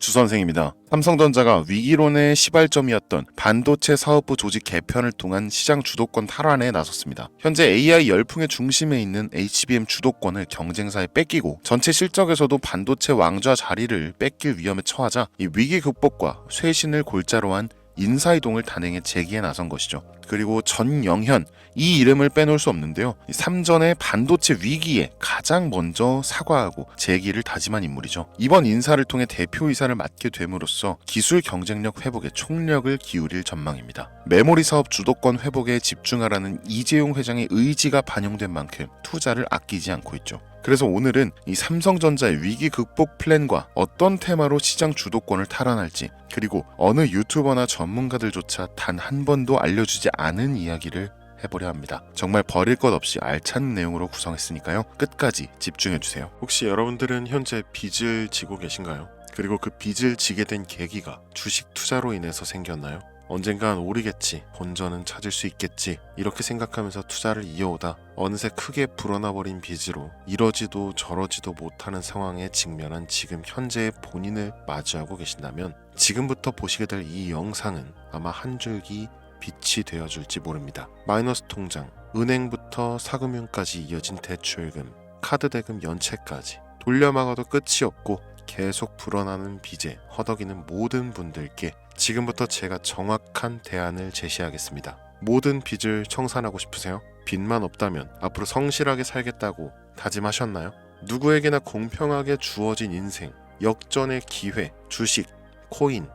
주선생입니다. 삼성전자가 위기론의 시발점이었던 반도체 사업부 조직 개편을 통한 시장 주도권 탈환에 나섰습니다. 현재 AI 열풍의 중심에 있는 HBM 주도권을 경쟁사에 뺏기고 전체 실적에서도 반도체 왕좌 자리를 뺏길 위험에 처하자 이 위기 극복과 쇄신을 골자로 한 인사이동을 단행해 재기에 나선 것이죠. 그리고 전영현, 이 이름을 빼놓을 수 없는데요. 삼전의 반도체 위기에 가장 먼저 사과하고 재기를 다짐한 인물이죠. 이번 인사를 통해 대표이사를 맡게 됨으로써 기술 경쟁력 회복에 총력을 기울일 전망입니다. 메모리 사업 주도권 회복에 집중하라는 이재용 회장의 의지가 반영된 만큼 투자를 아끼지 않고 있죠. 그래서 오늘은 이 삼성전자의 위기 극복 플랜과 어떤 테마로 시장 주도권을 탈환할지, 그리고 어느 유튜버나 전문가들조차 단 한 번도 알려주지 않은 이야기를 해보려 합니다. 정말 버릴 것 없이 알찬 내용으로 구성했으니까요. 끝까지 집중해주세요. 혹시 여러분들은 현재 빚을 지고 계신가요? 그리고 그 빚을 지게 된 계기가 주식 투자로 인해서 생겼나요? 언젠간 오르겠지, 본전은 찾을 수 있겠지, 이렇게 생각하면서 투자를 이어오다 어느새 크게 불어나버린 빚으로 이러지도 저러지도 못하는 상황에 직면한 지금 현재의 본인을 마주하고 계신다면 지금부터 보시게 될 이 영상은 아마 한 줄기 빛이 되어줄지 모릅니다. 마이너스 통장, 은행부터 사금융까지 이어진 대출금, 카드 대금 연체까지 돌려막아도 끝이 없고 계속 불어나는 빚에 허덕이는 모든 분들께 지금부터 제가 정확한 대안을 제시하겠습니다. 모든 빚을 청산하고 싶으세요? 빚만 없다면 앞으로 성실하게 살겠다고 다짐하셨나요? 누구에게나 공평하게 주어진 인생, 역전의 기회, 주식, 코인,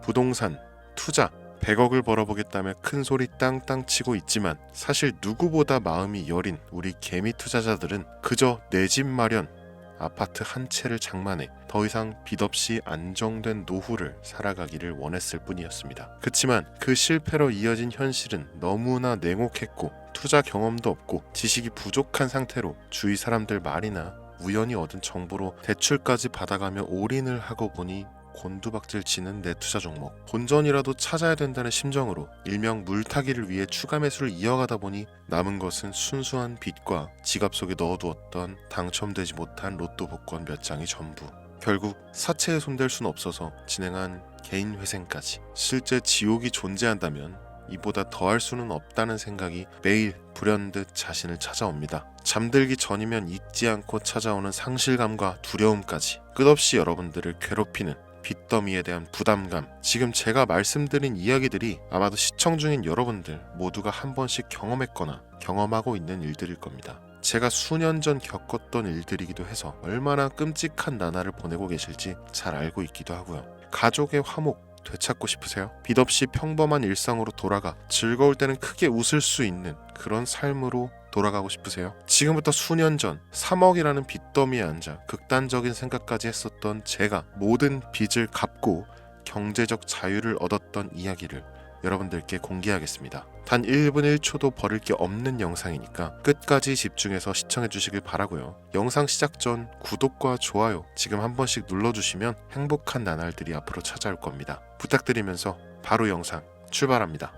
부동산, 투자, 100억을 벌어보겠다며 큰 소리 땅땅 치고 있지만 사실 누구보다 마음이 여린 우리 개미 투자자들은 그저 내 집 마련, 아파트 한 채를 장만해 더 이상 빚 없이 안정된 노후를 살아가기를 원했을 뿐이었습니다. 그치만 그 실패로 이어진 현실은 너무나 냉혹했고 투자 경험도 없고 지식이 부족한 상태로 주위 사람들 말이나 우연히 얻은 정보로 대출까지 받아가며 올인을 하고 보니 곤두박질 치는 내 투자 종목, 본전이라도 찾아야 된다는 심정으로 일명 물타기를 위해 추가 매수를 이어가다 보니 남은 것은 순수한 빚과 지갑 속에 넣어두었던 당첨되지 못한 로또 복권 몇 장이 전부. 결국 사채에 손댈 순 없어서 진행한 개인 회생까지. 실제 지옥이 존재한다면 이보다 더할 수는 없다는 생각이 매일 불현듯 자신을 찾아옵니다. 잠들기 전이면 잊지 않고 찾아오는 상실감과 두려움까지 끝없이 여러분들을 괴롭히는 빚더미에 대한 부담감, 지금 제가 말씀드린 이야기들이 아마도 시청 중인 여러분들 모두가 한 번씩 경험했거나 경험하고 있는 일들일 겁니다. 제가 수년 전 겪었던 일들이기도 해서 얼마나 끔찍한 나날을 보내고 계실지 잘 알고 있기도 하고요. 가족의 화목 되찾고 싶으세요? 빚 없이 평범한 일상으로 돌아가 즐거울 때는 크게 웃을 수 있는 그런 삶으로 돌아가고 싶으세요? 지금부터 수년 전 3억이라는 빚더미에 앉아 극단적인 생각까지 했었던 제가 모든 빚을 갚고 경제적 자유를 얻었던 이야기를 여러분들께 공개하겠습니다. 단 1분 1초도 버릴 게 없는 영상이니까 끝까지 집중해서 시청해 주시길 바라고요. 영상 시작 전 구독과 좋아요 지금 한 번씩 눌러주시면 행복한 나날들이 앞으로 찾아올 겁니다. 부탁드리면서 바로 영상 출발합니다.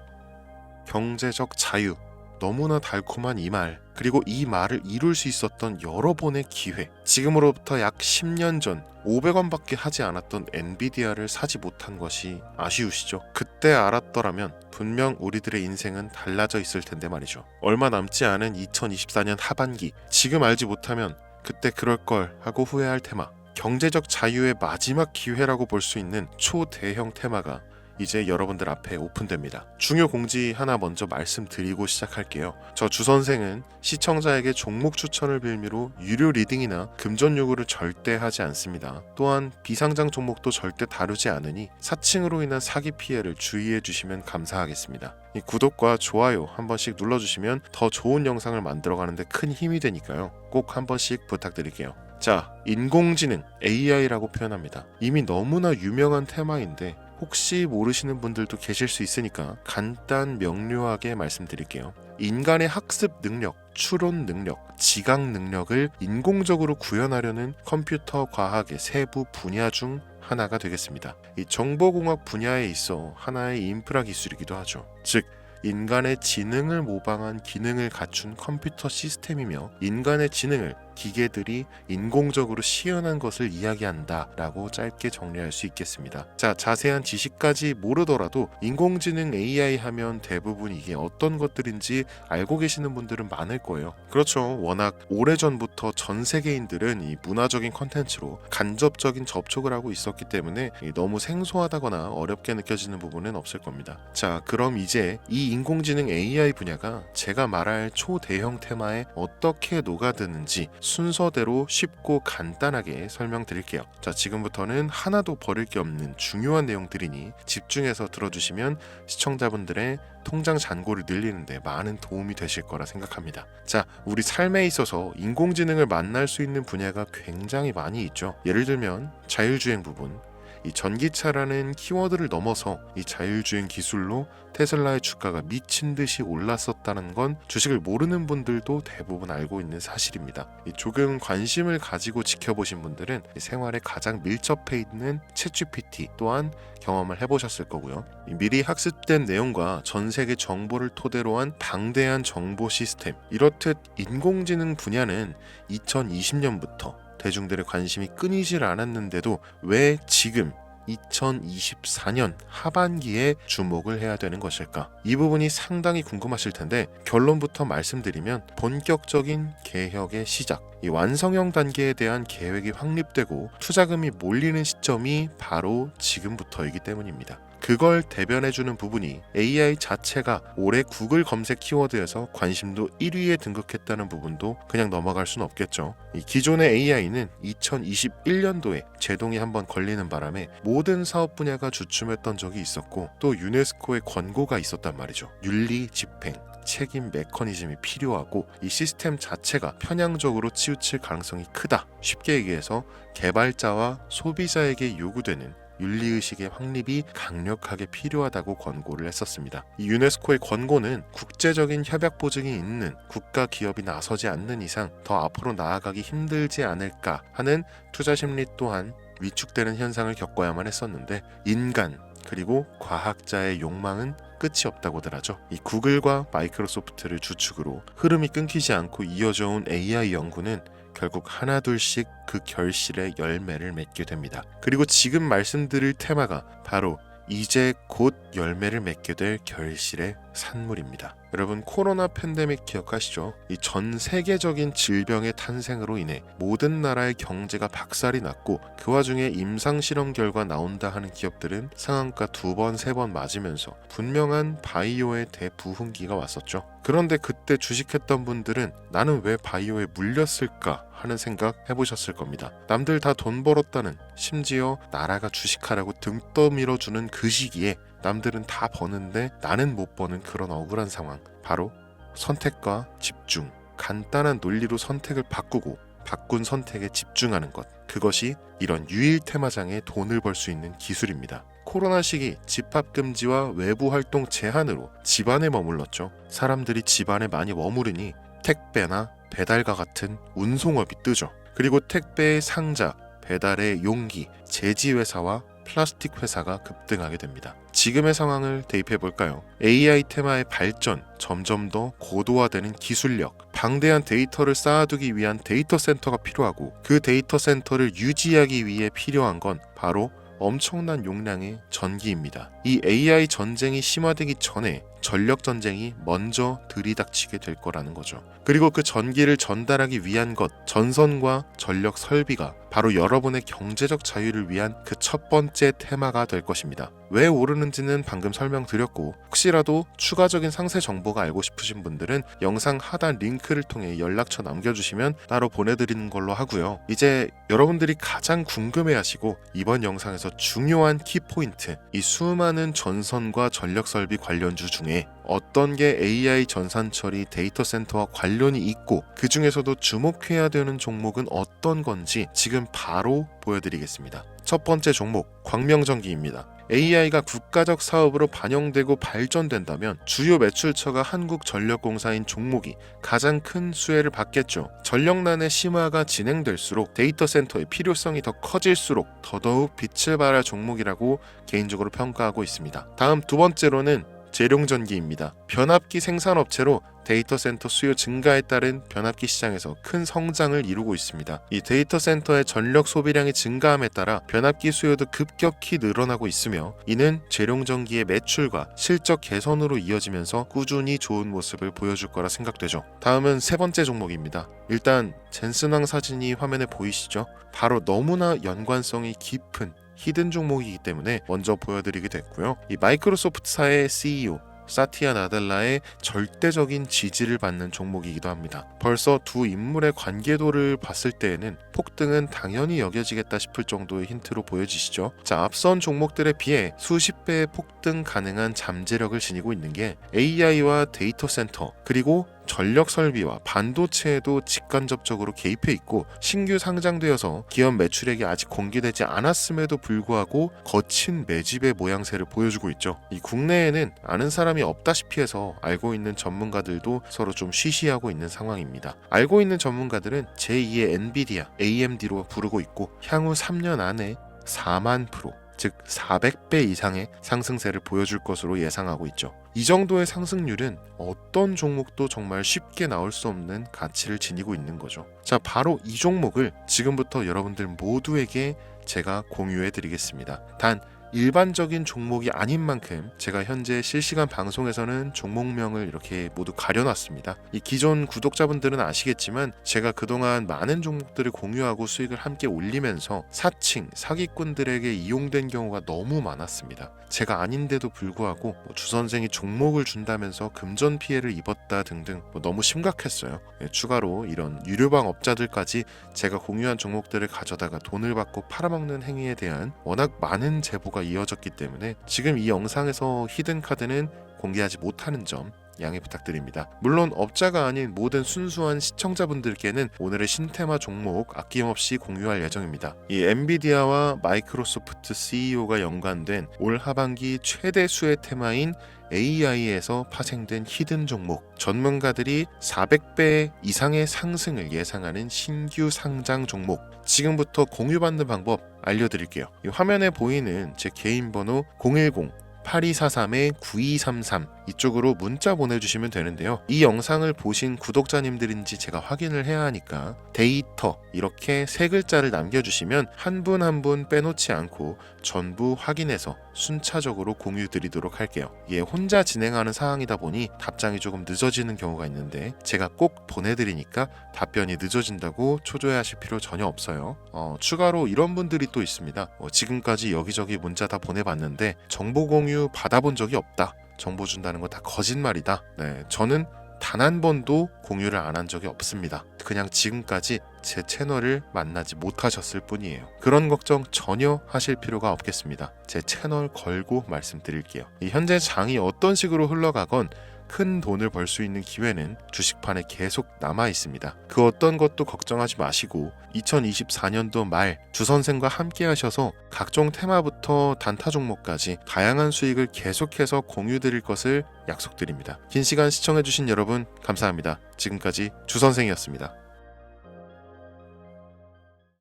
경제적 자유, 너무나 달콤한 이 말, 그리고 이 말을 이룰 수 있었던 여러 번의 기회. 지금으로부터 약 10년 전 500원밖에 하지 않았던 엔비디아를 사지 못한 것이 아쉬우시죠? 그때 알았더라면 분명 우리들의 인생은 달라져 있을 텐데 말이죠. 얼마 남지 않은 2024년 하반기, 지금 알지 못하면 그때 그럴걸 하고 후회할 테마. 경제적 자유의 마지막 기회라고 볼 수 있는 초대형 테마가 이제 여러분들 앞에 오픈됩니다. 중요 공지 하나 먼저 말씀드리고 시작할게요. 저 주선생은 시청자에게 종목 추천을 빌미로 유료 리딩이나 금전 요구를 절대 하지 않습니다. 또한 비상장 종목도 절대 다루지 않으니 사칭으로 인한 사기 피해를 주의해 주시면 감사하겠습니다. 이 구독과 좋아요 한 번씩 눌러주시면 더 좋은 영상을 만들어가는데 큰 힘이 되니까요. 꼭 한 번씩 부탁드릴게요. 자, 인공지능 AI라고 표현합니다. 이미 너무나 유명한 테마인데 혹시 모르시는 분들도 계실 수 있으니까 간단 명료하게 말씀드릴게요. 인간의 학습 능력, 추론 능력, 지각 능력을 인공적으로 구현하려는 컴퓨터 과학의 세부 분야 중 하나가 되겠습니다. 이 정보공학 분야에 있어 하나의 인프라 기술이기도 하죠. 즉 인간의 지능을 모방한 기능을 갖춘 컴퓨터 시스템이며 인간의 지능을 기계들이 인공적으로 시연한 것을 이야기한다라고 짧게 정리할 수 있겠습니다. 자, 자세한 지식까지 모르더라도 인공지능 AI 하면 대부분 이게 어떤 것들인지 알고 계시는 분들은 많을 거예요. 그렇죠. 워낙 오래전부터 전 세계인들은 이 문화적인 컨텐츠로 간접적인 접촉을 하고 있었기 때문에 너무 생소하다거나 어렵게 느껴지는 부분은 없을 겁니다. 자, 그럼 이제 이 인공지능 AI 분야가 제가 말할 초대형 테마에 어떻게 녹아드는지 순서대로 쉽고 간단하게 설명드릴게요. 자, 지금부터는 하나도 버릴 게 없는 중요한 내용들이니 집중해서 들어주시면 시청자분들의 통장 잔고를 늘리는데 많은 도움이 되실 거라 생각합니다. 자, 우리 삶에 있어서 인공지능을 만날 수 있는 분야가 굉장히 많이 있죠. 예를 들면 자율주행 부분, 이 전기차라는 키워드를 넘어서 이 자율주행 기술로 테슬라의 주가가 미친 듯이 올랐었다는 건 주식을 모르는 분들도 대부분 알고 있는 사실입니다. 조금 관심을 가지고 지켜보신 분들은 생활에 가장 밀접해 있는 챗GPT 또한 경험을 해보셨을 거고요. 미리 학습된 내용과 전 세계 정보를 토대로 한 방대한 정보 시스템, 이렇듯 인공지능 분야는 2020년부터 대중들의 관심이 끊이질 않았는데도 왜 지금 2024년 하반기에 주목을 해야 되는 것일까? 이 부분이 상당히 궁금하실 텐데 결론부터 말씀드리면 본격적인 개혁의 시작, 이 완성형 단계에 대한 계획이 확립되고 투자금이 몰리는 시점이 바로 지금부터이기 때문입니다. 그걸 대변해주는 부분이 AI 자체가 올해 구글 검색 키워드에서 관심도 1위에 등극했다는 부분도 그냥 넘어갈 수는 없겠죠. 이 기존의 AI는 2021년도에 제동이 한번 걸리는 바람에 모든 사업 분야가 주춤했던 적이 있었고 또 유네스코의 권고가 있었단 말이죠. 윤리 집행, 책임 메커니즘이 필요하고 이 시스템 자체가 편향적으로 치우칠 가능성이 크다. 쉽게 얘기해서 개발자와 소비자에게 요구되는 윤리의식의 확립이 강력하게 필요하다고 권고를 했었습니다. 이 유네스코의 권고는 국제적인 협약 보증이 있는 국가 기업이 나서지 않는 이상 더 앞으로 나아가기 힘들지 않을까 하는 투자 심리 또한 위축되는 현상을 겪어야만 했었는데 인간 그리고 과학자의 욕망은 끝이 없다고들 하죠. 이 구글과 마이크로소프트를 주축으로 흐름이 끊기지 않고 이어져 온 AI 연구는 결국 하나둘씩 그 결실의 열매를 맺게 됩니다. 그리고 지금 말씀드릴 테마가 바로 이제 곧 열매를 맺게 될 결실의 산물입니다. 여러분, 코로나 팬데믹 기억하시죠? 이 전 세계적인 질병의 탄생으로 인해 모든 나라의 경제가 박살이 났고 그 와중에 임상실험 결과 나온다 하는 기업들은 상한가 2번, 3번 맞으면서 분명한 바이오의 대부흥기가 왔었죠. 그런데 그때 주식했던 분들은 나는 왜 바이오에 물렸을까 하는 생각 해보셨을 겁니다. 남들 다 돈 벌었다는, 심지어 나라가 주식하라고 등 떠밀어주는 그 시기에 남들은 다 버는데 나는 못 버는 그런 억울한 상황, 바로 선택과 집중, 간단한 논리로 선택을 바꾸고 바꾼 선택에 집중하는 것, 그것이 이런 유일 테마장에 돈을 벌 수 있는 기술입니다. 코로나 시기 집합금지와 외부 활동 제한으로 집안에 머물렀죠. 사람들이 집안에 많이 머무르니 택배나 배달과 같은 운송업이 뜨죠. 그리고 택배의 상자, 배달의 용기, 제지회사와 플라스틱 회사가 급등하게 됩니다. 지금의 상황을 대입해 볼까요? AI 테마의 발전, 점점 더 고도화되는 기술력, 방대한 데이터를 쌓아두기 위한 데이터 센터가 필요하고 그 데이터 센터를 유지하기 위해 필요한 건 바로 엄청난 용량의 전기입니다. 이 AI 전쟁이 심화되기 전에 전력 전쟁이 먼저 들이닥치게 될 거라는 거죠. 그리고 그 전기를 전달하기 위한 것, 전선과 전력 설비가 바로 여러분의 경제적 자유를 위한 그 첫 번째 테마가 될 것입니다. 왜 오르는지는 방금 설명드렸고 혹시라도 추가적인 상세 정보가 알고 싶으신 분들은 영상 하단 링크를 통해 연락처 남겨주시면 따로 보내드리는 걸로 하고요. 이제 여러분들이 가장 궁금해하시고 이번 영상에서 중요한 키포인트, 이 수많은 전선과 전력 설비 관련주 중에 어떤 게 AI 전산 처리 데이터 센터와 관련이 있고 그 중에서도 주목해야 되는 종목은 어떤 건지 지금 바로 보여드리겠습니다. 첫 번째 종목, 광명전기입니다. AI가 국가적 사업으로 반영되고 발전된다면 주요 매출처가 한국전력공사인 종목이 가장 큰 수혜를 받겠죠. 전력난의 심화가 진행될수록 데이터 센터의 필요성이 더 커질수록 더더욱 빛을 발할 종목이라고 개인적으로 평가하고 있습니다. 다음 두 번째로는 재룡전기입니다. 변압기 생산업체로 데이터 센터 수요 증가에 따른 변압기 시장에서 큰 성장을 이루고 있습니다. 이 데이터 센터의 전력 소비량이 증가함에 따라 변압기 수요도 급격히 늘어나고 있으며 이는 재룡전기의 매출과 실적 개선으로 이어지면서 꾸준히 좋은 모습을 보여줄 거라 생각되죠. 다음은 세 번째 종목입니다. 일단 젠슨왕 사진이 화면에 보이시죠? 바로 너무나 연관성이 깊은 히든 종목이기 때문에 먼저 보여드리게 됐고요. 이 마이크로소프트사의 CEO 사티아 나델라의 절대적인 지지를 받는 종목이기도 합니다. 벌써 두 인물의 관계도를 봤을 때에는 폭등은 당연히 여겨지겠다 싶을 정도의 힌트로 보여지시죠. 자, 앞선 종목들에 비해 수십 배의 폭등 가능한 잠재력을 지니고 있는 게 AI와 데이터 센터 그리고 전력 설비와 반도체에도 직간접적으로 개입해 있고 신규 상장되어서 기업 매출액이 아직 공개되지 않았음에도 불구하고 거친 매집의 모양새를 보여주고 있죠. 이 국내에는 아는 사람이 없다시피 해서 알고 있는 전문가들도 서로 좀 쉬쉬하고 있는 상황입니다. 알고 있는 전문가들은 제2의 엔비디아, AMD로 부르고 있고 향후 3년 안에 4만 프로 즉 400배 이상의 상승세를 보여줄 것으로 예상하고 있죠. 이 정도의 상승률은 어떤 종목도 정말 쉽게 나올 수 없는 가치를 지니고 있는 거죠. 자, 바로 이 종목을 지금부터 여러분들 모두에게 제가 공유해 드리겠습니다. 단 일반적인 종목이 아닌 만큼 제가 현재 실시간 방송에서는 종목명을 이렇게 모두 가려놨습니다. 이 기존 구독자분들은 아시겠지만 제가 그동안 많은 종목들을 공유하고 수익을 함께 올리면서 사칭, 사기꾼들에게 이용된 경우가 너무 많았습니다. 제가 아닌데도 불구하고 주선생이 종목을 준다면서 금전 피해를 입었다 등등 너무 심각했어요. 추가로 이런 유료방 업자들까지 제가 공유한 종목들을 가져다가 돈을 받고 팔아먹는 행위에 대한 워낙 많은 제보가 이어졌기 때문에 지금 이 영상에서 히든 카드는 공개하지 못하는 점 양해 부탁드립니다. 물론 업자가 아닌 모든 순수한 시청자분들께는 오늘의 신테마 종목 아낌없이 공유할 예정입니다. 이 엔비디아와 마이크로소프트 CEO가 연관된 올 하반기 최대 수혜 테마인 AI에서 파생된 히든 종목, 전문가들이 400배 이상의 상승을 예상하는 신규 상장 종목, 지금부터 공유받는 방법 알려드릴게요. 이 화면에 보이는 제 개인 번호 010-8243-9233 이쪽으로 문자 보내주시면 되는데요. 이 영상을 보신 구독자님들인지 제가 확인을 해야 하니까 데이터 이렇게 세 글자를 남겨주시면 한 분 한 분 빼놓지 않고 전부 확인해서 순차적으로 공유 드리도록 할게요. 이게 혼자 진행하는 사항이다 보니 답장이 조금 늦어지는 경우가 있는데 제가 꼭 보내드리니까 답변이 늦어진다고 초조해하실 필요 전혀 없어요. 추가로 이런 분들이 또 있습니다. 지금까지 여기저기 문자 다 보내봤는데 정보 공유 받아본 적이 없다. 정보 준다는 거 다 거짓말이다. 네, 저는 단 한 번도 공유를 안 한 적이 없습니다. 그냥 지금까지 제 채널을 만나지 못하셨을 뿐이에요. 그런 걱정 전혀 하실 필요가 없겠습니다. 제 채널 걸고 말씀드릴게요. 이 현재 장이 어떤 식으로 흘러가건 큰 돈을 벌 수 있는 기회는 주식판에 계속 남아 있습니다. 그 어떤 것도 걱정하지 마시고 2024년도 말 주선생과 함께 하셔서 각종 테마부터 단타 종목까지 다양한 수익을 계속해서 공유 드릴 것을 약속드립니다. 긴 시간 시청해주신 여러분 감사합니다. 지금까지 주선생이었습니다.